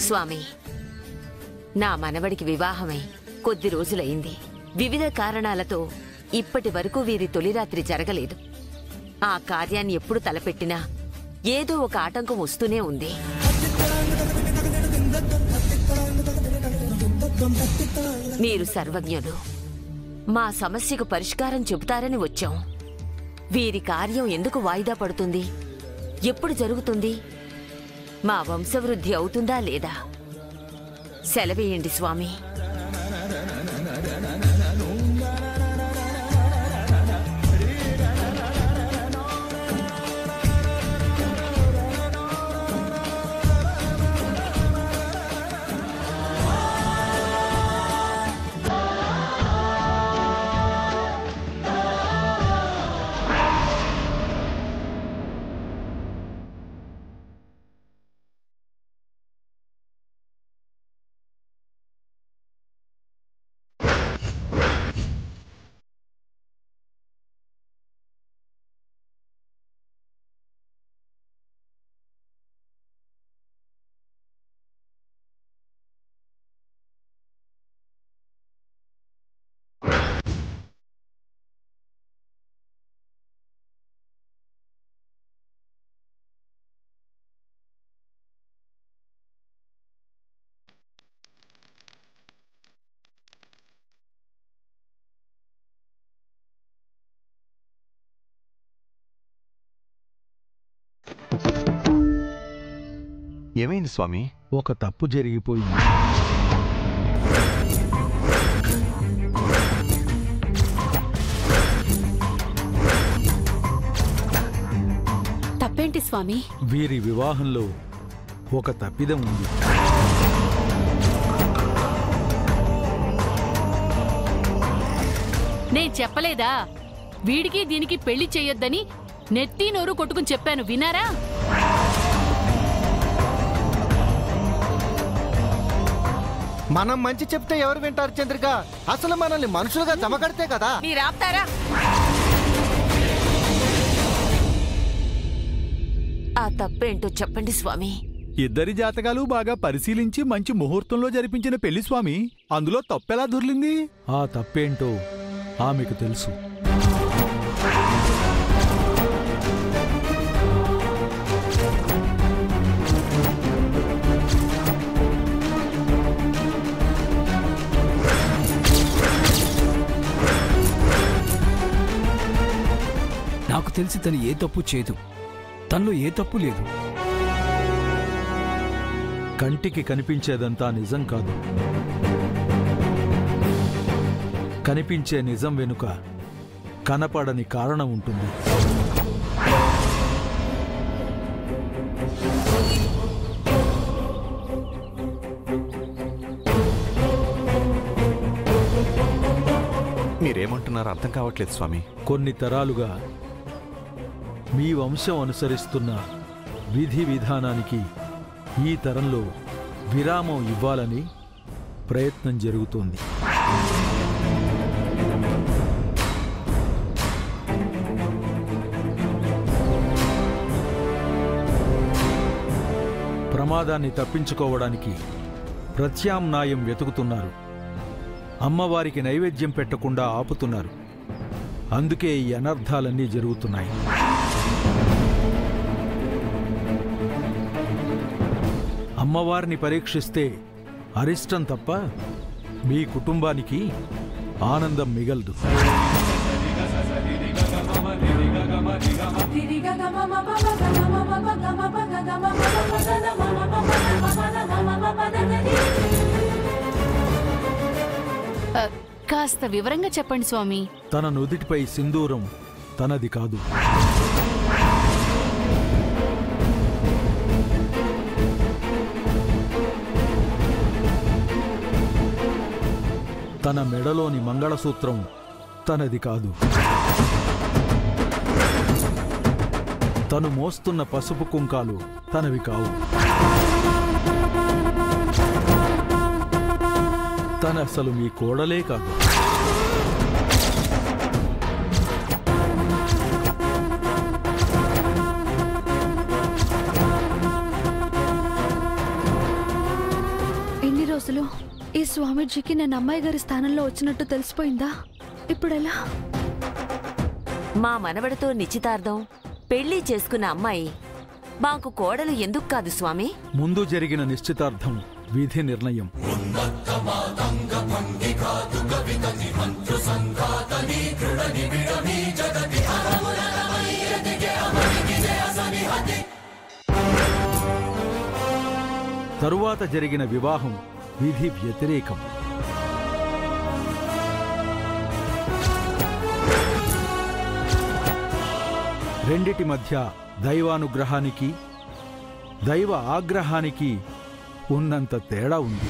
స్వామి, నా మనవడికి వివాహమై కొద్ది రోజులైంది. వివిధ కారణాలతో ఇప్పటి వరకు వీరి తొలిరాత్రి జరగలేదు. ఆ కార్యాన్ని ఎప్పుడు తలపెట్టినా ఏదో ఒక ఆటంకం వస్తూనే ఉంది. మీరు సర్వజ్ఞులు, మా సమస్యకు పరిష్కారం చెబుతారని వచ్చాం. వీరి కార్యం ఎందుకు వాయిదా పడుతుంది? ఎప్పుడు జరుగుతుంది? మా వంశవృద్ధి అవుతుందా లేదా? సెలవేయండి స్వామి. ఏమైంది స్వామి? ఒక తప్పు జరిగిపోయింది. తప్పేంటి స్వామి? వీరి వివాహంలో ఒక తప్పిదం ఉంది. నేను చెప్పలేదా వీడికి దీనికి పెళ్లి చెయ్యొద్దని? నెత్తి నోరు కొట్టుకుని చెప్పాను, వినారా? మనం మంచి చెప్తే ఎవరు వింటారు చంద్రిక? అసలు మనల్ని మనుషులుగా జమకడితే కదా. మీరు ఆపుతారా? ఆ తప్పేంటో చెప్పండి స్వామి. ఇద్దరి జాతకాలు బాగా పరిశీలించి మంచి ముహూర్తంలో జరిపించిన పెళ్లి స్వామి. అందులో తప్పెలా దొర్లింది? ఆ తప్పేంటో ఆమెకు తెలుసు. నాకు తెలిసి తను ఏ తప్పు చేయదు. తనలో ఏ తప్పు లేదు. కంటికి కనిపించేదంతా నిజం కాదు. కనిపించే నిజం వెనుక కనపడని కారణం ఉంటుంది. మీరేమంటున్నారో అర్థం కావట్లేదు స్వామి. కొన్ని తరాలుగా మీ వంశం అనుసరిస్తున్న విధి విధానానికి ఈ తరంలో విరామం ఇవ్వాలని ప్రయత్నం జరుగుతోంది. ప్రమాదాన్ని తప్పించుకోవడానికి ప్రత్యామ్నాయం వెతుకుతున్నారు. అమ్మవారికి నైవేద్యం పెట్టకుండా ఆపుతున్నారు. అందుకే ఈ అనర్థాలన్నీ జరుగుతున్నాయి. అమ్మవారిని పరీక్షిస్తే అరిష్టం తప్ప మీ కుటుంబానికి ఆనందం మిగలదు. కాస్త వివరంగా చెప్పండి స్వామి. తన నుదిటిపై సింధూరం తనది కాదు. తన మెడలోని మంగళసూత్రం తనది కాదు. తను మోస్తున్న పసుపు కుంకాలు తనవి కావు. తనసలు మీ కోడలే కాదు. స్వామీజీకి నేను అమ్మాయి గారి స్థానంలో వచ్చినట్టు తెలిసిపోయిందా? ఇప్పుడెలా? మా మనవడితో నిశ్చితార్థం పెళ్లి చేసుకున్న అమ్మాయి మాకు కోడలు ఎందుకు కాదు స్వామి? ముందు జరిగిన నిశ్చితార్థం విధి నిర్ణయం. తరువాత జరిగిన వివాహం విధి వ్యతిరేకం. రెండిటి మధ్య దైవానుగ్రహానికి దైవ ఆగ్రహానికి ఉన్నంత తేడా ఉంది.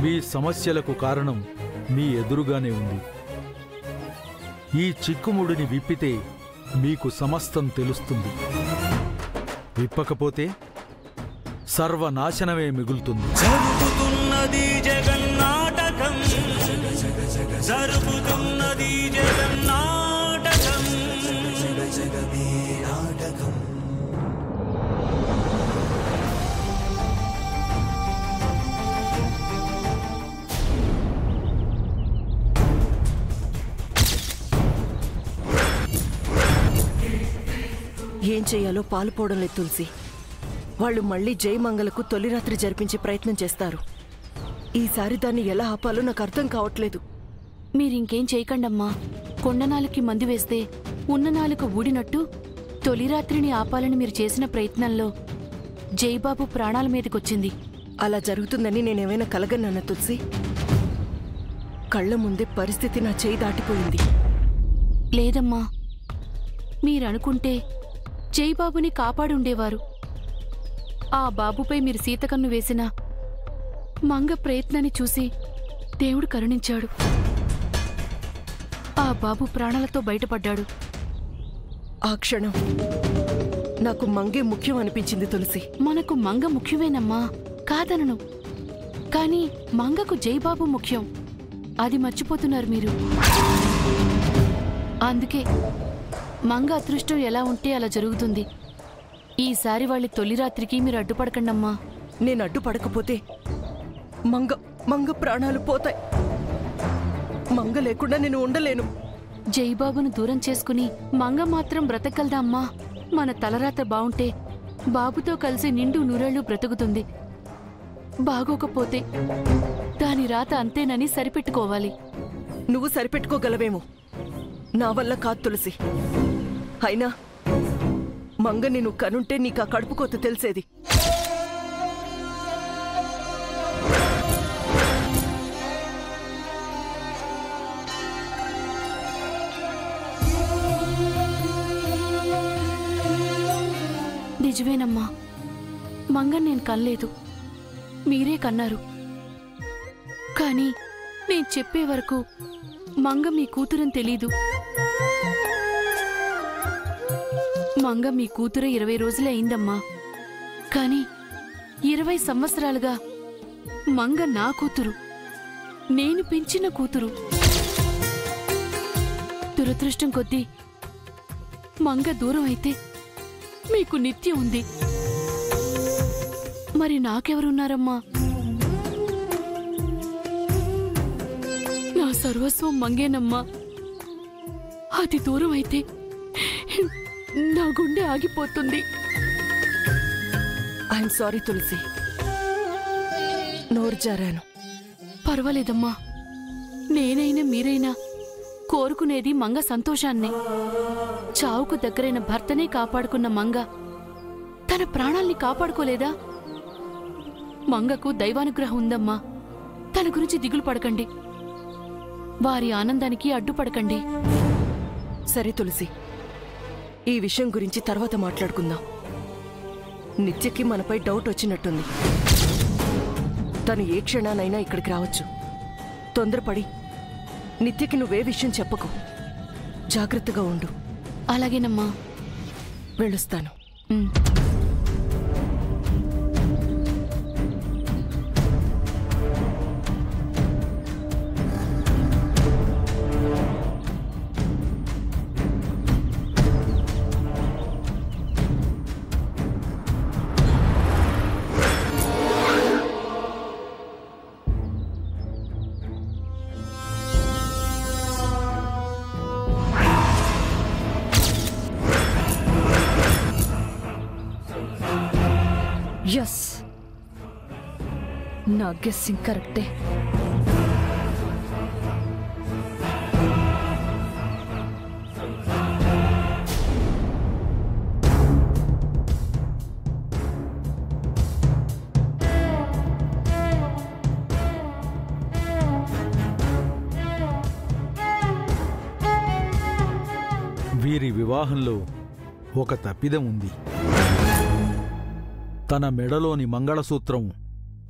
మీ సమస్యలకు కారణం మీ ఎదురుగానే ఉంది. ఈ చిక్కుముడిని విప్పితే మీకు సమస్తం తెలుస్తుంది. విప్పకపోతే సర్వనాశనమే మిగులుతుంది. జరుగుతున్నది జగన్నాటకం, జరుగుతున్నది జగన్నాటకం. ఏం చెయ్యాలో పాలుపోవడం లేదు తులసి. వాళ్ళు మళ్ళీ జయమంగళకు తొలి రాత్రి జరిపించే ప్రయత్నం చేస్తారు. ఈసారి దాన్ని ఎలా ఆపాలో నాకు అర్థం కావట్లేదు. మీరింకేం చేయకండమ్మా. కొండనాలుకి మందు వేస్తే ఉన్న నాలుక ఊడినట్టు తొలి రాత్రిని ఆపాలని మీరు చేసిన ప్రయత్నంలో జయబాబు ప్రాణాల మీదకొచ్చింది. అలా జరుగుతుందని నేనేమైనా కలగన్నానా తులసి? కళ్ల ముందే పరిస్థితి నా చేయి దాటిపోయింది. లేదమ్మా, మీరనుకుంటే జయబాబుని కాపాడుండేవారు. ఆ బాబుపై మీరు సీతకన్ను వేసిన మంగ ప్రయత్నాన్ని చూసి దేవుడు కరుణించాడు. ఆ బాబు ప్రాణాలతో బయటపడ్డాడు. ఆ క్షణం నాకు మంగే ముఖ్యం అనిపించింది తులసి. మనకు మంగ ముఖ్యమేనమ్మా, కాదనను. కానీ మంగకు జయబాబు ముఖ్యం. అది మర్చిపోతున్నారు మీరు. అందుకే మంగ అదృష్టం ఎలా ఉంటే అలా జరుగుతుంది. ఈసారి వాళ్ళ తొలి రాత్రికి మీరు అడ్డుపడకండమ్మా. నేను అడ్డుపడకపోతే మంగ ప్రాణాలు పోతాయి. మంగ లేకుండా నేను ఉండలేను. జయబాబును దూరం చేసుకుని మంగ మాత్రం బ్రతకగలదా అమ్మా? మన తలరాత బావుంటే బాబుతో కలిసి నిండు నూరేళ్లు బ్రతుకుతుంది. బాగోకపోతే దాని రాత అంతేనని సరిపెట్టుకోవాలి. నువ్వు సరిపెట్టుకోగలవేమో, నా వల్ల కాదు తులసి. అయినా మంగ నేను కనుంటే నీకు ఆ కడుపుకోత తెలిసేది. నిజమేనమ్మా, మంగ నేను కనలేదు, మీరే కన్నారు. కానీ నేను చెప్పే వరకు మంగ మీ కూతురని తెలీదు. మంగ మీ కూతురు 20 రోజులే అయిందమ్మా. కానీ 20 సంవత్సరాలుగా మంగ నా కూతురు, నేను పెంచిన కూతురు. దురదృష్టం కొద్దీ మంగ దూరం అయితే మీకు నిత్యం ఉంది. మరి నాకెవరున్నారమ్మా? నా సర్వస్వం మంగేనమ్మా. అది దూరం అయితే నా గుండె ఆగిపోతుంది. ఐఎమ్ సారీ తులసి, నోరు జారాను. పర్వాలేదమ్మా. నేనైనా మీరైనా కోరుకునేది మంగ సంతోషాన్నే. చావుకు దగ్గరైన భర్తనే కాపాడుకున్న మంగ తన ప్రాణాల్ని కాపాడుకోలేదా? మంగకు దైవానుగ్రహం ఉందమ్మా. తన గురించి దిగులు పడకండి. వారి ఆనందానికి అడ్డుపడకండి. సరే తులసి, ఈ విషయం గురించి తర్వాత మాట్లాడుకుందాం. నిత్యకి మనపై డౌట్ వచ్చినట్టుంది. తను ఏ క్షణానైనా ఇక్కడికి రావచ్చు. తొందరపడి నిత్యకి నువ్వే విషయం చెప్పకు. జాగ్రత్తగా ఉండు. అలాగేనమ్మా. వెళ్ళొస్తాను. ఎస్, నా గెస్సింగ్ కరెక్టే. వీరి వివాహంలో ఒక తప్పిదం ఉంది. తన మెడలోని మంగళసూత్రం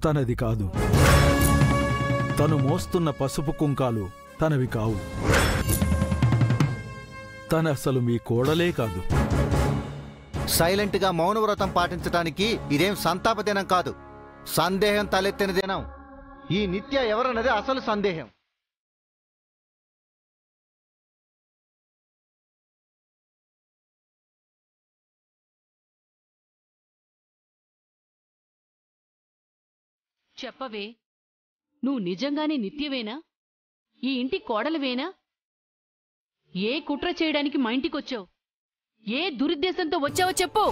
తనది కాదు. తను మోస్తున్న పసుపు కుంకాలు తనవి కావు. తనసలు మీ కోడలే కాదు. సైలెంట్ గా మౌనవ్రతం పాటించడానికి ఇదేం సంతాప దినం కాదు, సందేహం తలెత్తిన దినం. ఈ నిత్య ఎవరన్నది అసలు సందేహం. చెప్పవే, నువ్వు నిజంగానే నిత్యవేనా? ఈ ఇంటి కోడలివేనా? ఏ కుట్ర చేయడానికి మా ఇంటికొచ్చావు? ఏ దురుద్దేశంతో వచ్చావో చెప్పు.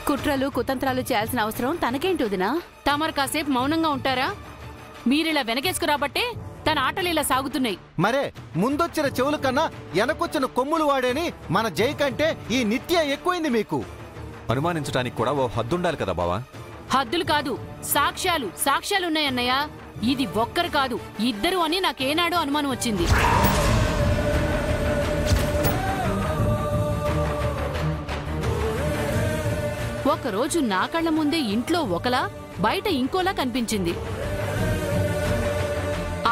కుట్రలు కుతంత్రాలు చేయాల్సిన అవసరం తనకేంటి వదినా? తమరు కాసేపు మౌనంగా ఉంటారా? మీరిలా వెనకేసుకురాబట్టే తన ఆటలు ఇలా సాగుతున్నాయి. మరే ముందొచ్చిన చెవుల కన్నా వెనకొచ్చిన కొమ్ములు వాడేని మన జై కంటే ఈ నిత్య ఎక్కువైంది మీకు. అనుమానించడానికి కూడా ఓ హద్దుండాలి కదా బావా. హద్దులు కాదు, సాక్ష్యాలున్నాయన్నయ్య. ఇది ఒక్కరు కాదు, ఇద్దరు అని నాకేనాడో అనుమానం వచ్చింది. ఒకరోజు నా కళ్ళ ముందే ఇంట్లో ఒకలా, బయట ఇంకోలా కనిపించింది.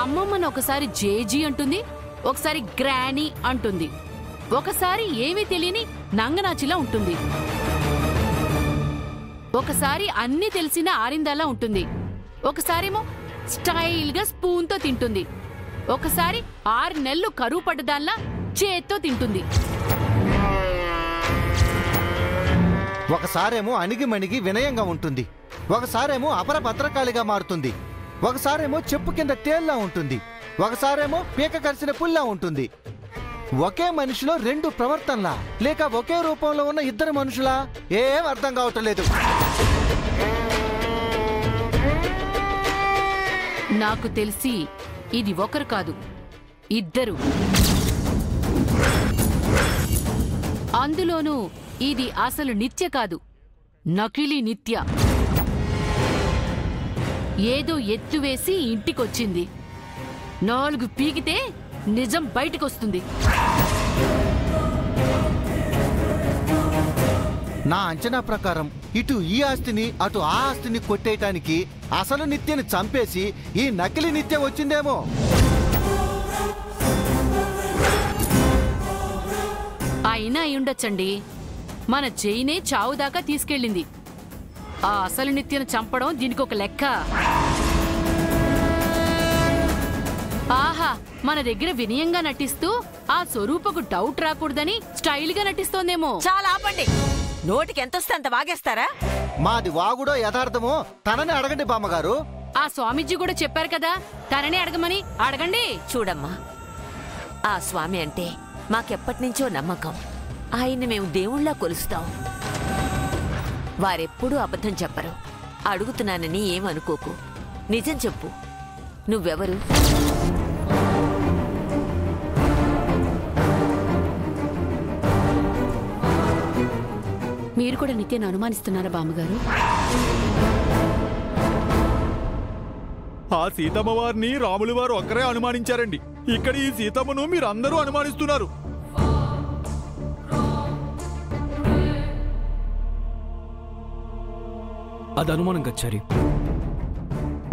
అమ్మమ్మను ఒకసారి జేజీ అంటుంది, ఒకసారి గ్రానీ అంటుంది, ఒకసారి ఏమీ తెలియని నంగనాచిలా ఉంటుంది, ఒకసారి అన్నీ తెలిసిన ఆరిందాలా ఉంటుంది, ఒకసారేమో స్టైల్గా స్పూన్తో తింటుంది, ఒకసారి 6 నెలలు కరువు పడ్డదాల్లా చేత్తో తింటుంది. ఒకసారేమో అణిగిమణిగి వినయంగా ఉంటుంది, ఒకసారేమో అపరభద్రకాళిగా మారుతుంది, ఒకసారేమో చెప్పు కింద తేల్లా ఉంటుంది, ఒకసారేమో పీక కరిసిన పుల్లా ఉంటుంది. ఒకే మనిషిలో 2 ప్రవర్తనలా, లేక ఒకే రూపంలో ఉన్న 2 మనుషులా? ఏం అర్థం కావటం లేదు. నాకు తెలిసి ఇది ఒకరు కాదు, ఇద్దరు. అందులోనూ ఇది అసలు నిత్య కాదు, నకిలీ నిత్య. ఏదో ఎత్తువేసి ఇంటికొచ్చింది. 4 పీకితే నిజం బయటికొస్తుంది. నా అంచనా ప్రకారం ఇటు ఈ ఆస్తిని అటు ఆ ఆస్తిని కొట్టేయటానికి అసలు నిత్యని చంపేసి ఈ నకిలీ నిత్యం వచ్చిందేమో. అయినా అయ్యుండొచ్చండి. మన జైనే చావుదాకా తీసుకెళ్ళింది. ఆ అసలు నిత్యను చంపడం దీనికొక లెక్క. ఆహా, మన దగ్గర వినయంగా నటిస్తూ ఆ స్వరూపకు డౌట్ రాకూడదని స్టైల్గా నటిస్తోందేమో. చాలా ఆపండి. నోటికి ఎంతొస్తే అంత వాగేస్తారా? మాది వాగుడో యథార్థమో తనని అడగండి బామ్మగారు. ఆ స్వామీజీ కూడా చెప్పారు కదా, తననే అడగమని. అడగండి. చూడమ్మా, ఆ స్వామి అంటే మాకెప్పటినుంచో నమ్మకం. ఆయన్ని మేము దేవుళ్లా కొలుస్తాం. వారెప్పుడూ అబద్ధం చెప్పరు. అడుగుతున్నానని ఏమనుకోకు. నిజం చెప్పు, నువ్వెవరు? మీరు కూడా నిత్యను అనుమానిస్తున్నారా బామ్మగారు? ఆ సీతమ్మ వారిని రాములు వారు ఒక్కరే అనుమానించారండి. ఇక్కడ ఈ సీతమ్మను మీరందరూ అనుమానిస్తున్నారు. అది అనుమానం గచ్చారి.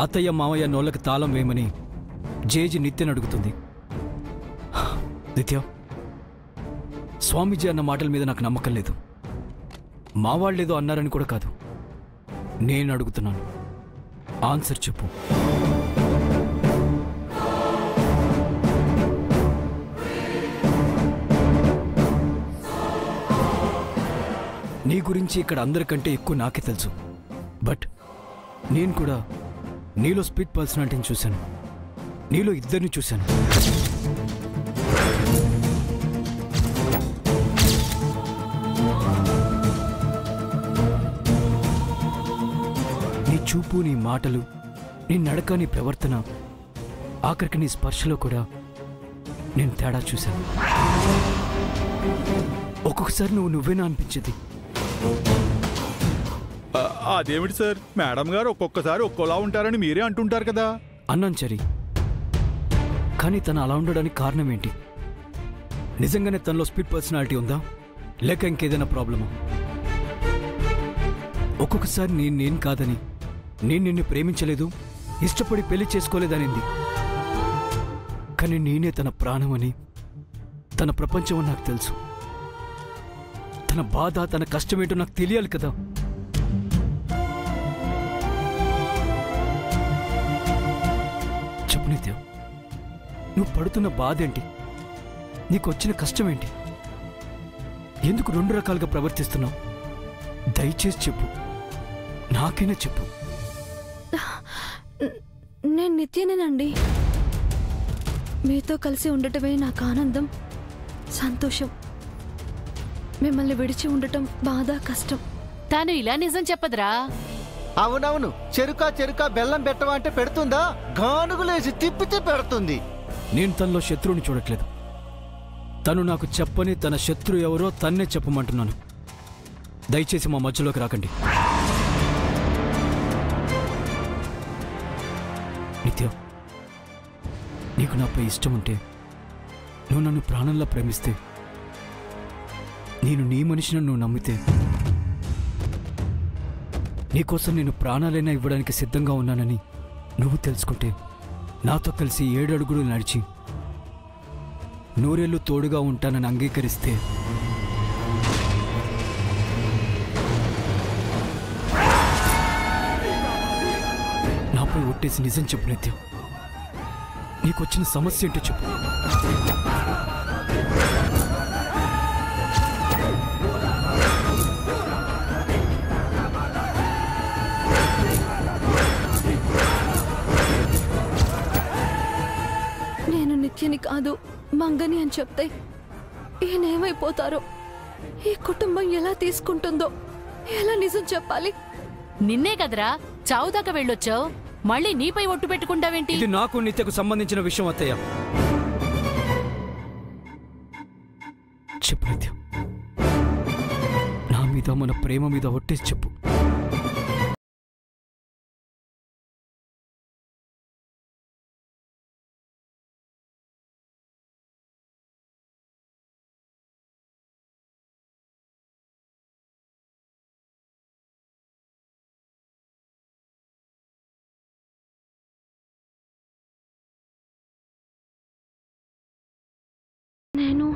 అత్తయ్య మామయ్య నోళ్ళకి తాళం వేయమని జేజీ నిత్యను అడుగుతుంది. నిత్య, స్వామీజీ అన్న మాటల మీద నాకు నమ్మకం లేదు. మా వాళ్ళేదో అన్నారని కూడా కాదు. నేను అడుగుతున్నాను, ఆన్సర్ చెప్పు. నీ గురించి ఇక్కడ అందరికంటే ఎక్కువ నాకే తెలుసు. బట్ నేను కూడా నీలో స్పీడ్ పర్సనాలిటీని చూశాను, నీలో ఇద్దరిని చూశాను. చూపు, నీ మాటలు, నీ నడక, నీ ప్రవర్తన, ఆఖరికి నీ స్పర్శలో కూడా నేను తేడా చూశాను. ఒక్కొక్కసారి నువ్వేనా అనిపించేది. అదేమిటి సార్, మేడం గారు ఒక్కొక్కసారి ఒక్కోలా ఉంటారని మీరే అంటుంటారు కదా. అన్నాను చరి, కానీ తను అలా ఉండడానికి కారణం ఏంటి? నిజంగానే తనలో స్పీడ్ పర్సనాలిటీ ఉందా, లేక ఇంకేదైనా ప్రాబ్లమా? ఒక్కొక్కసారి నేను కాదని, నేను నిన్ను ప్రేమించలేదు, ఇష్టపడి పెళ్లి చేసుకోలేదనింది. కానీ నేనే తన ప్రాణమని, తన ప్రపంచమని నాకు తెలుసు. తన బాధ, తన కష్టమేంటో నాకు తెలియాలి కదా. చెప్పు నిత్య, నువ్వు పడుతున్న బాధ ఏంటి? నీకు వచ్చిన కష్టమేంటి? ఎందుకు రెండు రకాలుగా ప్రవర్తిస్తున్నావు? దయచేసి చెప్పు, నాకైనా చెప్పు. నేను నిత్యనేనండి. మీతో కలిసి ఉండటమే నాకు ఆనందం, సంతోషం. మిమ్మల్ని విడిచి ఉండటం బాధ, కష్టం. తాను ఇలా నిజం చెప్పదురా. అవునవును, చెరుక బెల్లం పెట్టవా అంటే పెడుతుందా? గానుగులేసి తిప్పితే పెడుతుంది. నేను తనలో శత్రువుని చూడట్లేదు. తను నాకు చెప్పని తన శత్రువు ఎవరో తన్నే చెప్పమంటున్నాను. దయచేసి మా మధ్యలోకి రాకండి. నిత్య, నీకు నాపై ఇష్టం ఉంటే, నువ్వు నన్ను ప్రాణంలా ప్రేమిస్తే, నేను నీ మనిషిని నువ్వు నమ్మితే, నీకోసం నేను ప్రాణాలైనా ఇవ్వడానికి సిద్ధంగా ఉన్నానని నువ్వు తెలుసుకుంటే, నాతో కలిసి 7 అడుగులు నడిచి 100 ఏళ్ళు తోడుగా ఉంటానని అంగీకరిస్తే, నాపై ఒట్టేసి నిజం చెప్పు నిత్యం. నీకొచ్చిన సమస్య ఏంటో చెప్పు. నేను నిత్యని కాదు, మంగని అని చెప్తే ఈయనేమైపోతారో, ఈ కుటుంబం ఎలా తీసుకుంటుందో, ఎలా నిజం చెప్పాలి? నిన్నే కదరా చావుదాకా వెళ్ళొచ్చావు, మళ్ళీ నీపై ఒట్టు పెట్టుకుంటావేంటి? ఇది నాకు నిత్యకు సంబంధించిన విషయం అత్తయ్య. చెప్పు నిత్యం, నా మీద, మన ప్రేమ మీద ఒట్టేసి చెప్పు. నేను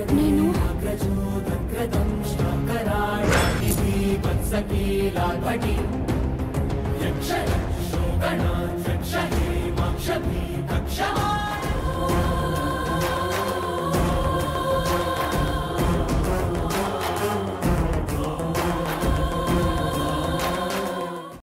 నేను